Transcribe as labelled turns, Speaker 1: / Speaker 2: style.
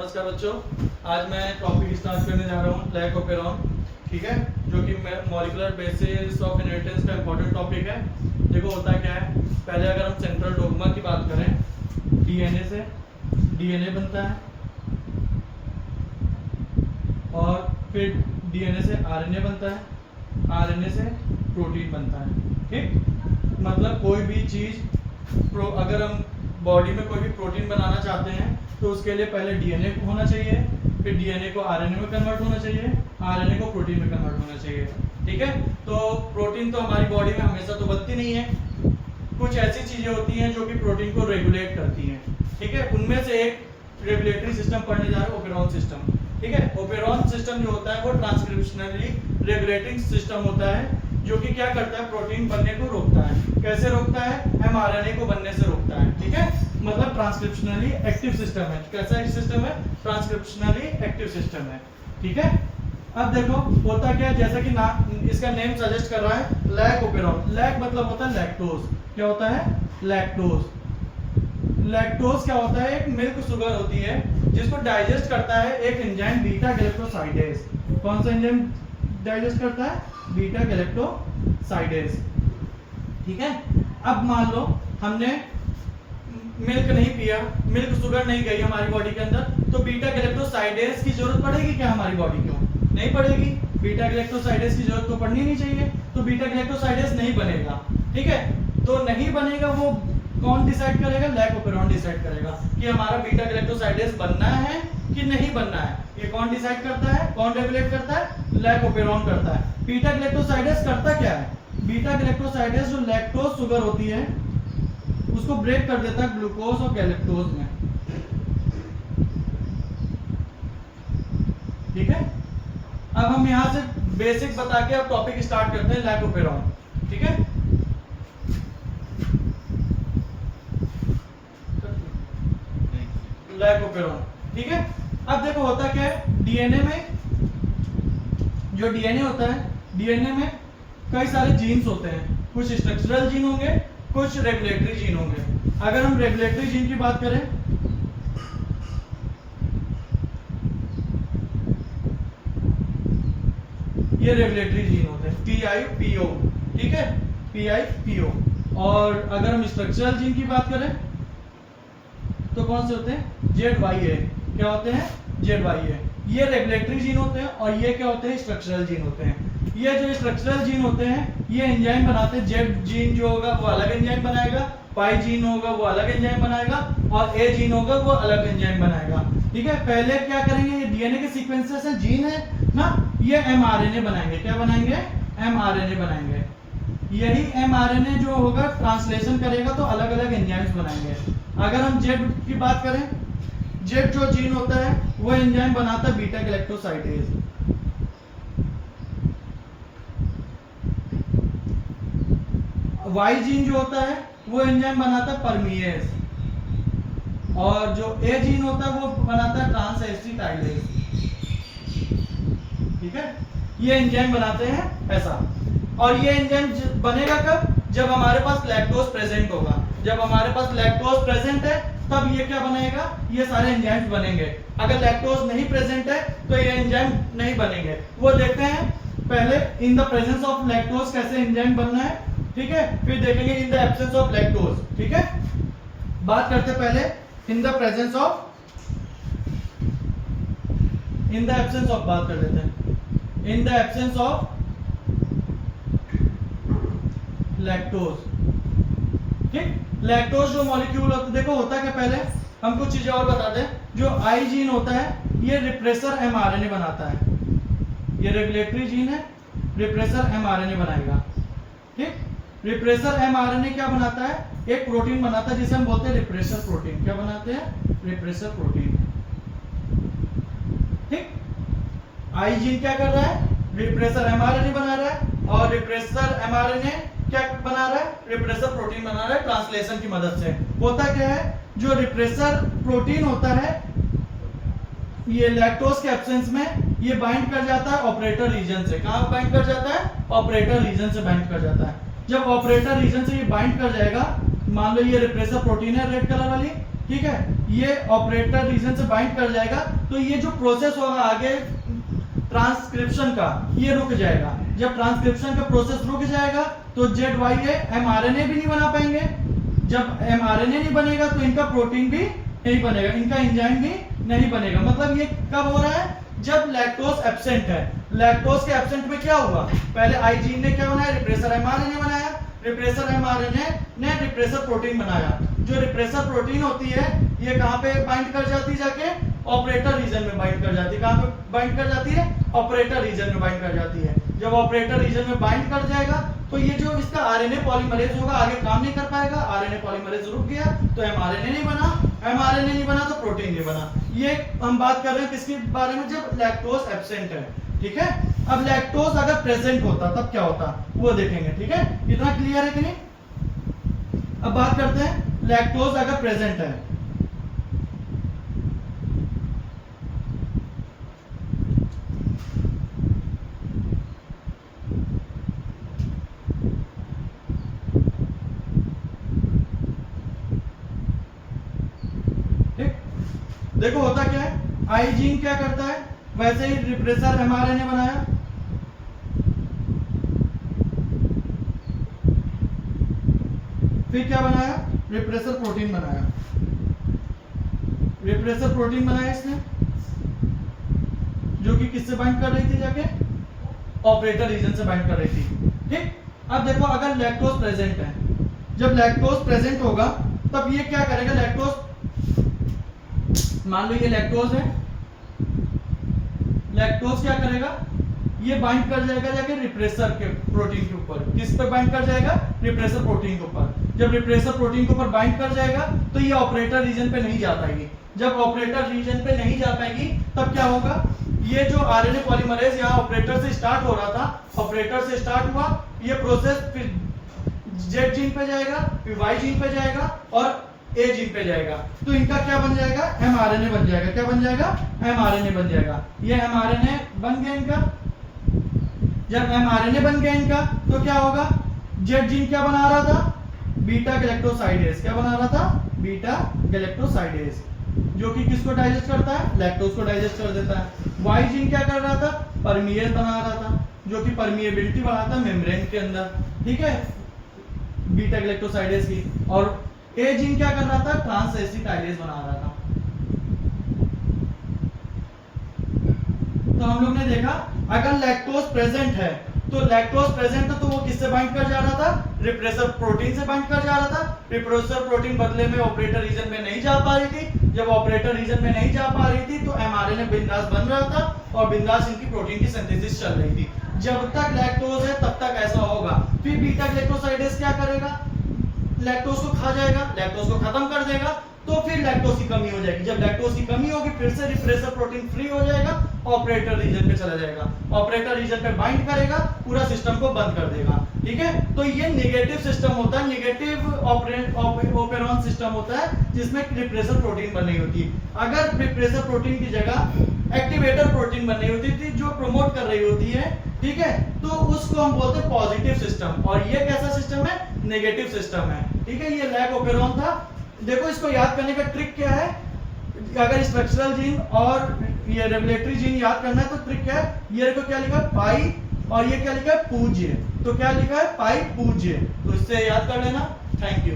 Speaker 1: नमस्कार बच्चों, आज मैं टॉपिक स्टार्ट करने जा रहा हूँ लैक ओपेरॉन। ठीक है, जो कि मॉलिक्यूलर बेसिस ऑफ इनहेरिटेंस का इंपॉर्टेंट टॉपिक है। देखो होता क्या है, पहले अगर हम सेंट्रल डोग्मा की बात करें, डीएनए से डीएनए बनता है और फिर डीएनए से आरएनए बनता है, आरएनए से प्रोटीन बनता है। ठीक, मतलब कोई भी चीज अगर हम बॉडी में कोई भी प्रोटीन बनाना चाहते हैं तो उसके लिए पहले डीएनए होना चाहिए, फिर डीएनए को आरएनए में कन्वर्ट होना चाहिए, आरएनए को प्रोटीन में कन्वर्ट होना चाहिए। ठीक है, तो प्रोटीन तो हमारी बॉडी में हमेशा तो बनती नहीं है, कुछ ऐसी चीजें होती हैं जो कि प्रोटीन को रेगुलेट करती हैं। ठीक है, उनमें से एक रेगुलेटरी सिस्टम पढ़ने जा रहे हैं, ओपेरॉन सिस्टम। ठीक है, ओपेरॉन सिस्टम जो होता है वो ट्रांसक्रिप्शनली रेगुलेटिंग सिस्टम होता है, जो कि क्या करता है, प्रोटीन बनने को रोकता है। कैसे रोकता है, एमआरएनए को बनने से रोकता है। ठीक है, मतलब ट्रांसक्रिप्शनली एक्टिव सिस्टम है। कैसा सिस्टम है, ट्रांसक्रिप्शनली एक्टिव सिस्टम है। ठीक है, अब देखो होता क्या है, जैसा कि इसका नेम सजेस्ट कर रहा है, लैक ओपेरॉन। लैक मतलब होता है लैक्टोज। क्या होता है, लैक्टोज। लैक्टोज क्या होता है, एक मिल्क शुगर होती है जिसको डाइजेस्ट करता है एक एंजाइम बीटा गैलेक्टोसाइडेज। कौन सा एंजाइम डाइजेस्ट करता है, बीटा गैलेक्टोसाइडेज। ठीक है, अब मान लो हमने मिल्क नहीं पिया, मिल्क शुगर नहीं गई हमारी बॉडी के अंदर, तो बीटा गैलेक्टोसाइडेज की जरूरत पड़ेगी क्या हमारी बॉडी को? नहीं पड़ेगी। बीटा गैलेक्टोसाइडेज की जरूरत तो पड़नी नहीं चाहिए, तो बीटा गैलेक्टोसाइडेज नहीं बनेगा। ठीक है, तो नहीं बनेगा, वो कौन डिसाइड करेगा, लैक ओपेरॉन डिसाइड करेगा कि हमारा बीटा गैलेक्टोसाइडेज बनना है कि नहीं बनना है। ये कौन डिसाइड करता है, कौन रेगुलेट करता है, लैक ओपेरॉन करता है। बीटा गैलेक्टोसाइडेज करता क्या है, बीटा गैलेक्टोसाइडेज जो लैक्टोज शुगर होती है उसको ब्रेक कर देता है ग्लूकोज और गैलेक्टोज में। ठीक है, अब हम यहां से बेसिक बता के अब टॉपिक स्टार्ट करते हैं, लैक ओपेरॉन। ठीक है, लैक ओपेरॉन। ठीक है, अब देखो होता क्या है, डीएनए में जो डीएनए होता है, डीएनए में कई सारे जीन्स होते हैं, कुछ स्ट्रक्चरल जीन होंगे, कुछ रेगुलेटरी जीन होंगे। अगर हम रेगुलेटरी जीन की बात करें, ये रेगुलेटरी जीन होते हैं, PIPO। ठीक है, PIPO। और अगर हम स्ट्रक्चरल जीन की बात करें तो कौन से होते हैं, ZYA। क्या होते हैं, ZYA। ये रेगुलेटरी जीन होते हैं और ये क्या होते हैं, स्ट्रक्चरल जीन होते हैं। ये जो स्ट्रक्चरल जीन होते हैं ये एंजाइम बनाते हैं। जेड जीन जो होगा वो अलग एंजाइम बनाएगा, पाई जीन होगा वो अलग एंजाइम बनाएगा, और ए जीन होगा वो अलग एंजाइम बनाएगा। ठीक है, पहले क्या करेंगे, ये डीएनए के सीक्वेंसेस हैं, जीन है ना, ये एमआरएनए बनाएंगे। क्या बनाएंगे, एमआरएनए बनाएंगे। यही एमआरएनए जो होगा ट्रांसलेशन करेगा तो अलग अलग एंजाइम्स बनाएंगे। अगर हम जेड की बात करें, जेड जो जीन होता है वो एंजाइम बनाता है बीटा गैलेक्टोसाइडेज। वाई जीन जो होता है वो एंजाइम बनाता है परमीएज, और जो ए जीन होता है वो बनाता है ट्रांसएसिटाइलेज। ठीक है, ये एंजाइम बनाते हैं ऐसा। और ये एंजाइम बनेगा कब, जब हमारे पास लैक्टोज प्रेजेंट होगा। जब हमारे पास लैक्टोज प्रेजेंट है तब ये क्या बनेगा, ये सारे एंजाइम्स बनेंगे। अगर लैक्टोज नहीं प्रेजेंट है तो ये एंजाइम नहीं बनेंगे। वो देखते हैं पहले in the presence of lactose कैसे एंजाइम बनना है। ठीक है, फिर देखेंगे in the absence of lactose. ठीक है, बात करते पहले in the presence of, in the absence of बात कर लेते हैं, in the absence of lactose. ठीक, लैक्टोज जो मॉलिक्यूल होता है, देखो होता क्या, पहले हम कुछ चीजें और बता दें। जो आई जीन होता है ये रिप्रेसर एमआरएनए बनाता है, ये रेगुलेटरी जीन है, रिप्रेसर एमआरएनए बनाएगा। ठीक, रिप्रेसर एमआरएनए क्या बनाता है, एक प्रोटीन बनाता है जिसे हम बोलते हैं रिप्रेसर प्रोटीन। क्या बनाते हैं, रिप्रेसर प्रोटीन। ठीक, आई जीन क्या कर रहा है, रिप्रेसर एमआरएनए बना रहा है, और रिप्रेसर एमआरएनए क्या बना रहा है, रिप्रेसर प्रोटीन बना रहा है ट्रांसलेशन की मदद से। होता क्या है, जो रिप्रेसर प्रोटीन होता है ये लैक्टोज के एब्सेंस में ये बाइंड कर जाता है ऑपरेटर रीजन से। कहां बाइंड कर जाता है, ऑपरेटर रीजन से बाइंड कर जाता है। जब ऑपरेटर रीजन से ये बाइंड कर जाएगा, मान लो ये रिप्रेसर प्रोटीन है रेड कलर वाली, ठीक है, ये ऑपरेटर रीजन से बाइंड कर जाएगा, तो ये जो प्रोसेस होगा आगे ट्रांसक्रिप्शन का, ये रुक जाएगा। जब ट्रांसक्रिप्शन का प्रोसेस रुक जाएगा तो जेड वाई ए एमआरएनए भी नहीं बना पाएंगे। जब एमआरएनए नहीं बनेगा तो इनका प्रोटीन भी नहीं बनेगा, इनका एंजाइम भी नहीं बनेगा। मतलब ये कब हो रहा है, जब लैक्टोज एब्सेंट है। लैक्टोज के एब्सेंट में क्या हुआ, पहले आई जीन ने क्या बनाया, रिप्रेसर एमआरएनए बनाया, रिप्रेसर एमआरएनए ने रिप्रेसर प्रोटीन बनाया। जो रिप्रेसर प्रोटीन होती है ये कहां पे बाइंड कर जाती है, जाके ऑपरेटर रीजन में बाइंड कर जाती है। कहां पे बाइंड कर जाती है, ऑपरेटर रीजन में बाइंड कर जाती है। जब ऑपरेटर रीजन में बाइंड कर जाएगा तो ये जो इसका आरएनए पॉलीमरेज होगा आगे काम नहीं कर पाएगा, आरएनए पॉलीमरेज रुक गया तो एमआरएनए नहीं बना, एमआरएनए नहीं बना तो प्रोटीन नहीं बना। ये हम बात कर रहे हैं किसके बारे में, जब लैक्टोज एब्सेंट है। ठीक है, अब लैक्टोज अगर प्रेजेंट होता तब क्या होता वो देखेंगे। ठीक है, इतना क्लियर है कि नहीं। अब बात करते हैं लैक्टोज अगर प्रेजेंट है, देखो होता क्या है, आई जीन क्या करता है, वैसे ही रिप्रेसर एमआरएनए बनाया, फिर क्या बनाया, रिप्रेसर प्रोटीन बनाया। रिप्रेसर प्रोटीन बनाया इसने, जो कि किससे बाइंड कर रही थी, जाके ऑपरेटर रीजन से बाइंड कर रही थी। ठीक, अब देखो अगर लैक्टोज प्रेजेंट है, जब लैक्टोज प्रेजेंट होगा तब ये क्या करेगा, लैक्टोज मान लो ये लैक्टोज है, लैक्टोज क्या करेगा, ये बाइंड कर जाएगा जाके रिप्रेसर के प्रोटीन के ऊपर। किस पे बाइंड कर जाएगा, रिप्रेसर प्रोटीन के ऊपर। जब रिप्रेसर प्रोटीन के ऊपर बाइंड कर जाएगा तो ये ऑपरेटर रीजन पे नहीं जा पाएगी। जब ऑपरेटर रीजन पे नहीं जा पाएगी तब क्या होगा, ये जो आरएनए पॉलीमरेज यहाँ ऑपरेटर से स्टार्ट हो रहा था, ऑपरेटर से स्टार्ट हुआ, ये प्रोसेस फिर जेड जीन पे जाएगा, फिर वाई जीन पे जाएगा और ए जीन पे जाएगा। तो इनका क्या बन जाएगा, एमआरएनए बन जाएगा। क्या बन जाएगा, एमआरएनए बन जाएगा। ये एमआरएनए बन गया इनका। जब एमआरएनए बन गया इनका तो क्या होगा, जेड जीन क्या बना रहा था, बीटा गैलेक्टोसाइडेज। क्या बना रहा था, बीटा गैलेक्टोसाइडेज, जो कि किसको डाइजेस्ट करता है, लैक्टोज को डाइजेस्ट कर देता है। वाई जीन क्या कर रहा था, परमिएज बना रहा था, जो कि परमिएबिलिटी बढ़ाता है मेम्ब्रेन के अंदर। ठीक है, बीटा गैलेक्टोसाइडेज की। और ए जीन क्या कर रहा था, ट्रांसएसिटाइलेज बना रहा था। तो हम लोग ने देखा अगर लैक्टोज प्रेजेंट है तो लैक्टोज प्रेजेंट है तो वो किससे बाइंड कर जा रहा था, रिप्रेसर प्रोटीन से बाइंड कर जा रहा था। रिप्रेसर प्रोटीन बदले में ऑपरेटर रीजन में नहीं जा पा रही थी। जब ऑपरेटर रीजन में नहीं जा पा रही थी तो एमआरएनए बिंदास बन रहा था और बिंदास इनकी प्रोटीन की सिंथेसिस चल रही थी। जब तक लैक्टोज है तब तक ऐसा होगा। फिर बीटा ग्लाइकोसाइडेज क्या करेगा, लैक्टोज को खा जाएगा, लैक्टोज को खत्म कर देगा, तो फिर लैक्टोज की कमी हो जाएगी। जब लैक्टोज की कमी होगी फिर से रिप्रेसर प्रोटीन फ्री हो जाएगा, ऑपरेटर रीजन पे चला जाएगा, ऑपरेटर रीजन पे बाइंड करेगा, पूरा सिस्टम को बंद कर देगा। ठीक है, तो ये नेगेटिव सिस्टम होता है, नेगेटिव ओपेरॉन सिस्टम होता है जिसमें रिप्रेसर प्रोटीन बन रही होती है। अगर रिप्रेसर प्रोटीन की जगह एक्टिवेटर प्रोटीन बन रही होती थी जो प्रमोट कर रही होती है, ठीक है, तो उसको हम बोलते हैं पॉजिटिव सिस्टम। और ये कैसा सिस्टम है, नेगेटिव सिस्टम है। ठीक है, ये लैक ओपेरॉन था। देखो इसको याद करने का ट्रिक क्या है, अगर स्ट्रक्चरल जीन और ये रेगुलेटरी जीन याद करना है तो ट्रिक क्या है, ये देखो क्या लिखा है पाई और ये क्या लिखा है पूज्य। तो क्या लिखा है पाई पूज्य, तो इससे याद कर लेना। Thank you.